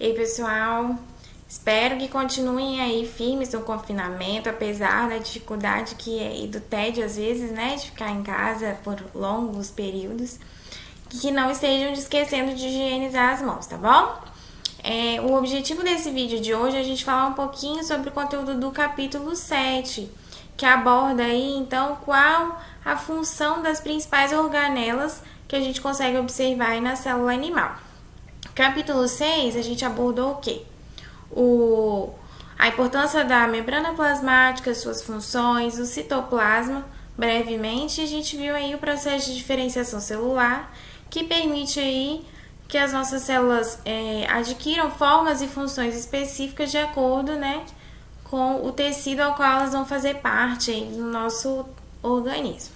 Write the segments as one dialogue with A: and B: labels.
A: Ei, pessoal, espero que continuem aí firmes no confinamento, apesar da dificuldade que é e do tédio às vezes, né, de ficar em casa por longos períodos, que não estejam esquecendo de higienizar as mãos, tá bom? O objetivo desse vídeo de hoje é a gente falar um pouquinho sobre o conteúdo do capítulo 7, que aborda aí, então, qual a função das principais organelas que a gente consegue observar aí na célula animal. Capítulo 6, a gente abordou o quê? A importância da membrana plasmática, suas funções, o citoplasma. Brevemente, a gente viu aí o processo de diferenciação celular, que permite aí que as nossas células adquiram formas e funções específicas de acordo, né, com o tecido ao qual elas vão fazer parte aí do nosso organismo.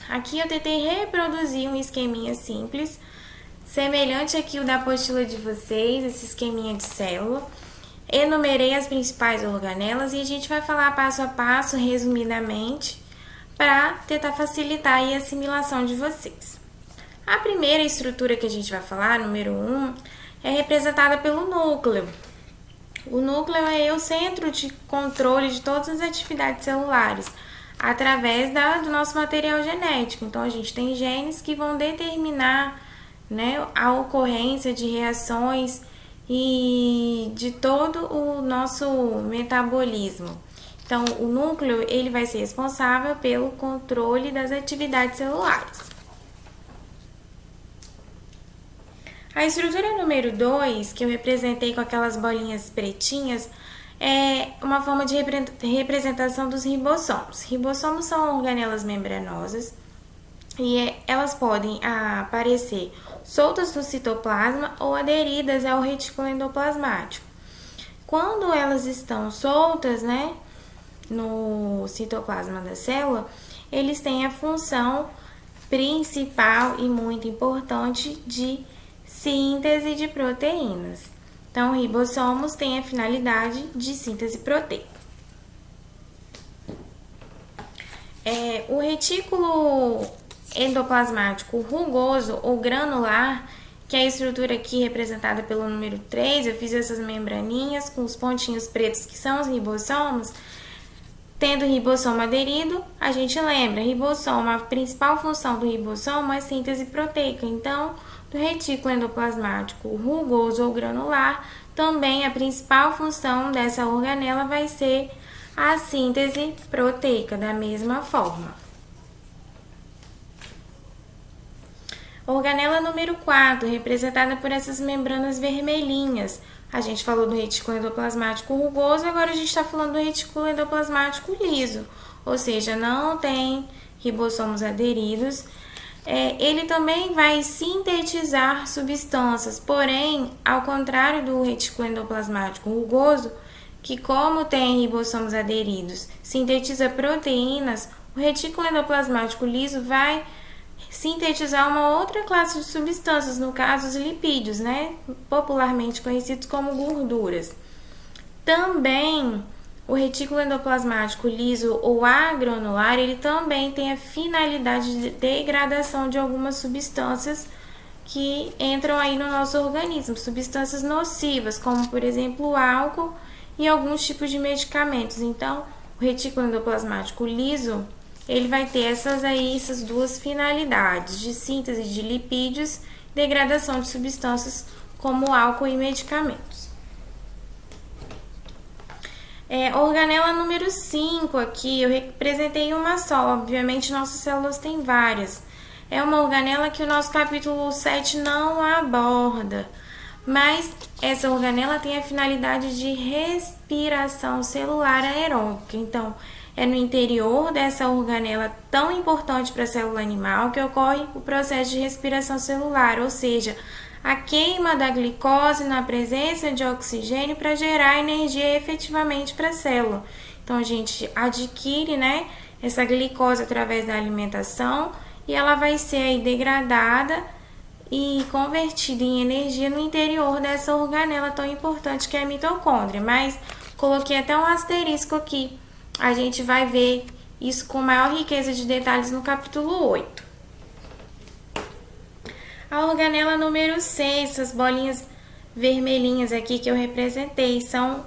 A: Aqui eu tentei reproduzir um esqueminha simples, semelhante aqui o da apostila de vocês, esse esqueminha de célula. Enumerei as principais organelas e a gente vai falar passo a passo, resumidamente, para tentar facilitar aí a assimilação de vocês. A primeira estrutura que a gente vai falar, número 1, é representada pelo núcleo. O núcleo é o centro de controle de todas as atividades celulares, através do nosso material genético. Então, a gente tem genes que vão determinar, né, a ocorrência de reações e de todo o nosso metabolismo. Então, o núcleo ele vai ser responsável pelo controle das atividades celulares. A estrutura número 2, que eu representei com aquelas bolinhas pretinhas, é uma forma de representação dos ribossomos. Ribossomos são organelas membranosas e elas podem aparecer soltas no citoplasma ou aderidas ao retículo endoplasmático. Quando elas estão soltas, né, no citoplasma da célula, eles têm a função principal e muito importante de síntese de proteínas. Então, ribossomos têm a finalidade de síntese proteica. O retículo endoplasmático rugoso ou granular, que é a estrutura aqui representada pelo número 3, eu fiz essas membraninhas com os pontinhos pretos que são os ribossomos. Tendo ribossomo aderido, a gente lembra, ribossomo, a principal função do ribossomo é síntese proteica. Então, do retículo endoplasmático rugoso ou granular, também a principal função dessa organela vai ser a síntese proteica, da mesma forma. Organela número 4, representada por essas membranas vermelhinhas. A gente falou do retículo endoplasmático rugoso, agora a gente está falando do retículo endoplasmático liso, ou seja, não tem ribossomos aderidos. Ele também vai sintetizar substâncias, porém, ao contrário do retículo endoplasmático rugoso, que como tem ribossomos aderidos, sintetiza proteínas, o retículo endoplasmático liso vai sintetizar uma outra classe de substâncias, no caso os lipídios, né, popularmente conhecidos como gorduras. Também o retículo endoplasmático liso ou agranular, ele também tem a finalidade de degradação de algumas substâncias que entram aí no nosso organismo, substâncias nocivas, como por exemplo o álcool e alguns tipos de medicamentos. Então, o retículo endoplasmático liso, ele vai ter essas duas finalidades, de síntese de lipídios e degradação de substâncias como álcool e medicamentos. Organela número 5 aqui, eu representei uma só, obviamente nossas células têm várias. É uma organela que o nosso capítulo 7 não aborda, mas essa organela tem a finalidade de respiração celular aeróbica. Então, é no interior dessa organela tão importante para a célula animal que ocorre o processo de respiração celular, ou seja, a queima da glicose na presença de oxigênio para gerar energia efetivamente para a célula. Então, a gente adquire, né, essa glicose através da alimentação e ela vai ser aí degradada e convertida em energia no interior dessa organela tão importante que é a mitocôndria. Mas coloquei até um asterisco aqui. A gente vai ver isso com maior riqueza de detalhes no capítulo 8. A organela número 6, essas bolinhas vermelhinhas aqui que eu representei são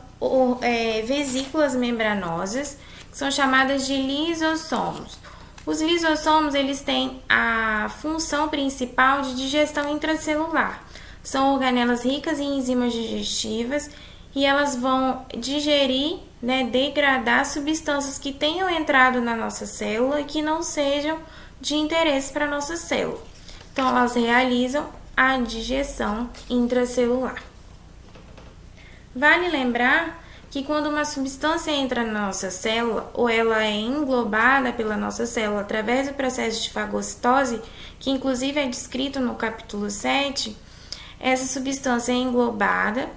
A: vesículas membranosas, que são chamadas de lisossomos. Os lisossomos, eles têm a função principal de digestão intracelular. São organelas ricas em enzimas digestivas e elas vão digerir, degradar substâncias que tenham entrado na nossa célula e que não sejam de interesse para a nossa célula. Então, elas realizam a digestão intracelular. Vale lembrar que quando uma substância entra na nossa célula, ou ela é englobada pela nossa célula através do processo de fagocitose, que inclusive é descrito no capítulo 7, essa substância é englobada.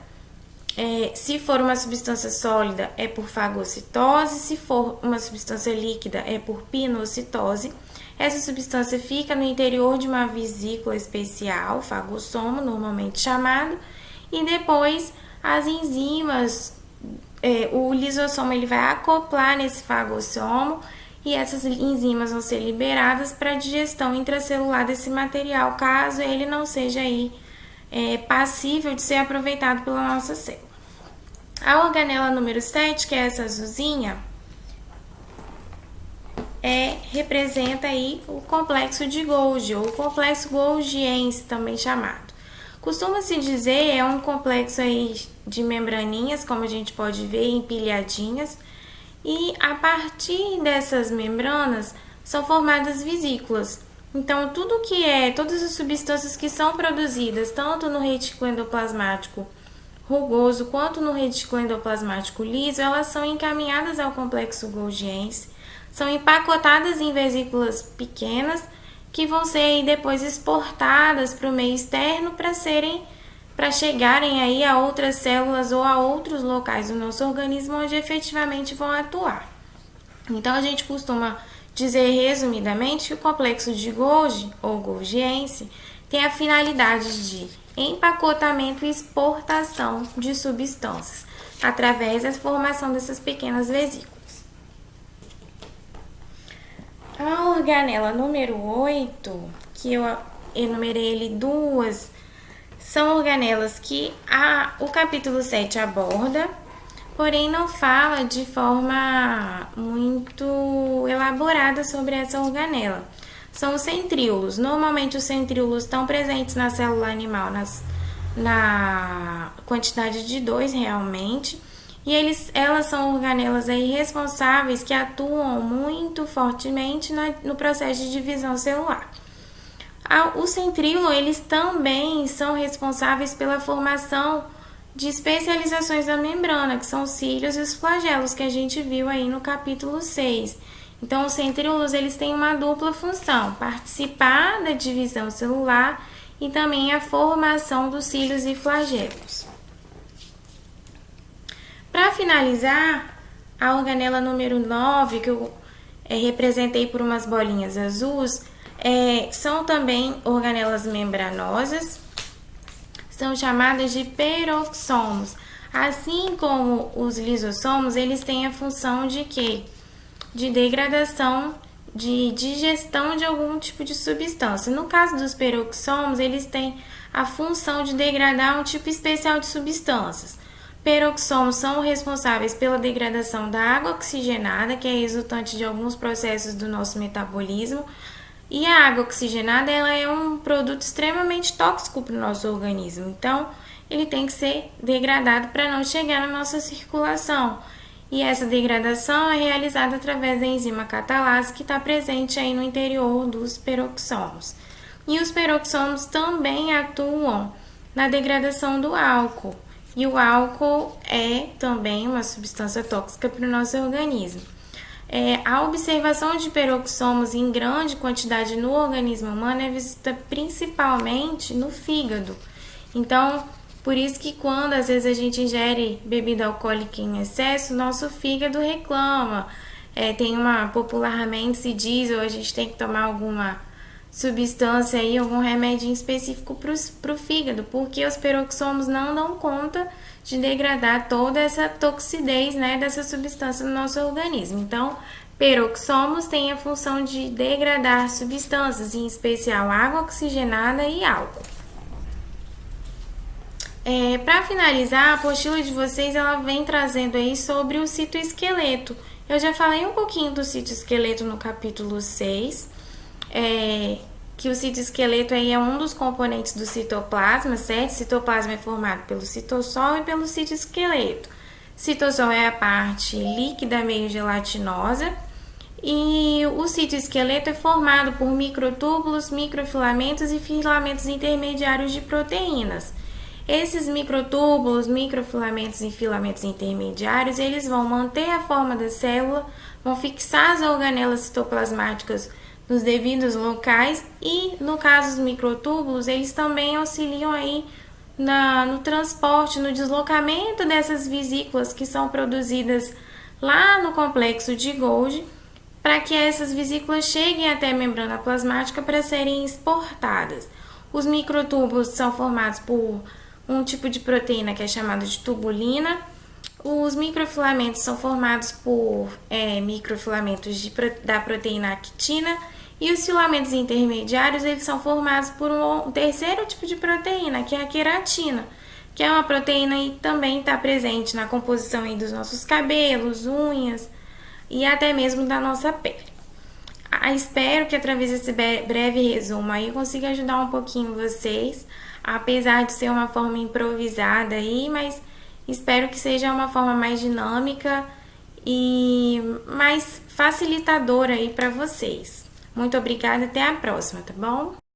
A: Se for uma substância sólida, é por fagocitose. Se for uma substância líquida, é por pinocitose. Essa substância fica no interior de uma vesícula especial, fagossomo, normalmente chamado, e depois as enzimas, o lisossomo ele vai acoplar nesse fagossomo e essas enzimas vão ser liberadas para a digestão intracelular desse material, caso ele não seja aí, passível de ser aproveitado pela nossa célula. A organela número 7, que é essa azulzinha, representa aí o complexo de Golgi, ou o complexo golgiense, também chamado. Costuma-se dizer, é um complexo aí de membraninhas, como a gente pode ver, empilhadinhas, e a partir dessas membranas são formadas vesículas. Então, todas as substâncias que são produzidas, tanto no retículo endoplasmático rugoso quanto no retículo endoplasmático liso, elas são encaminhadas ao complexo golgiense, são empacotadas em vesículas pequenas, que vão ser aí depois exportadas para o meio externo para chegarem aí a outras células ou a outros locais do nosso organismo onde efetivamente vão atuar. Então, a gente costuma dizer resumidamente que o complexo de Golgi, ou golgiense, tem a finalidade de empacotamento e exportação de substâncias, através da formação dessas pequenas vesículas. A organela número 8, que eu enumerei ele duas, são organelas que o capítulo 7 aborda, porém não fala de forma muito elaborada sobre essa organela. São os centríolos. Normalmente os centríolos estão presentes na célula animal na quantidade de 2 realmente, e elas são organelas aí responsáveis que atuam muito fortemente no processo de divisão celular. Os centríolos, eles também são responsáveis pela formação de especializações da membrana, que são os cílios e os flagelos, que a gente viu aí no capítulo 6. Então, os centríolos, eles têm uma dupla função: participar da divisão celular e também a formação dos cílios e flagelos. Para finalizar, a organela número 9, que eu representei por umas bolinhas azuis, são também organelas membranosas, são chamadas de peroxomos. Assim como os lisossomos, eles têm a função de quê? De degradação, de digestão de algum tipo de substância. No caso dos peroxomos, eles têm a função de degradar um tipo especial de substâncias. Peroxomos são responsáveis pela degradação da água oxigenada, que é resultante de alguns processos do nosso metabolismo. E a água oxigenada, ela é um produto extremamente tóxico para o nosso organismo. Então, ele tem que ser degradado para não chegar na nossa circulação. E essa degradação é realizada através da enzima catalase, que está presente aí no interior dos peroxomos. E os peroxomos também atuam na degradação do álcool. E o álcool é também uma substância tóxica para o nosso organismo. A observação de peroxomos em grande quantidade no organismo humano é vista principalmente no fígado. Então, por isso que quando às vezes a gente ingere bebida alcoólica em excesso, nosso fígado reclama. Popularmente se diz, ou a gente tem que tomar alguma substância aí, algum remédio específico para o fígado, porque os peroxomos não dão conta de degradar toda essa toxidez, dessa substância no nosso organismo. Então, peroxomos têm a função de degradar substâncias, em especial água oxigenada e álcool. Para finalizar, a apostila de vocês ela vem trazendo aí sobre o citoesqueleto. Eu já falei um pouquinho do citoesqueleto no capítulo 6, que o citoesqueleto aí é um dos componentes do citoplasma, certo? O citoplasma é formado pelo citossol e pelo citoesqueleto. Citossol é a parte líquida meio gelatinosa e o citoesqueleto é formado por microtúbulos, microfilamentos e filamentos intermediários de proteínas. Esses microtúbulos, microfilamentos e filamentos intermediários, eles vão manter a forma da célula, vão fixar as organelas citoplasmáticas nos devidos locais e, no caso dos microtúbulos, eles também auxiliam aí no transporte, no deslocamento dessas vesículas que são produzidas lá no complexo de Golgi, para que essas vesículas cheguem até a membrana plasmática para serem exportadas. Os microtúbulos são formados por um tipo de proteína que é chamada de tubulina. Os microfilamentos são formados por microfilamentos da proteína actina e os filamentos intermediários eles são formados por um terceiro tipo de proteína, que é a queratina, que é uma proteína que também está presente na composição aí dos nossos cabelos, unhas e até mesmo da nossa pele. Espero que através desse breve resumo aí eu consiga ajudar um pouquinho vocês, apesar de ser uma forma improvisada aí, mas espero que seja uma forma mais dinâmica e mais facilitadora aí para vocês. Muito obrigada, até a próxima, tá bom?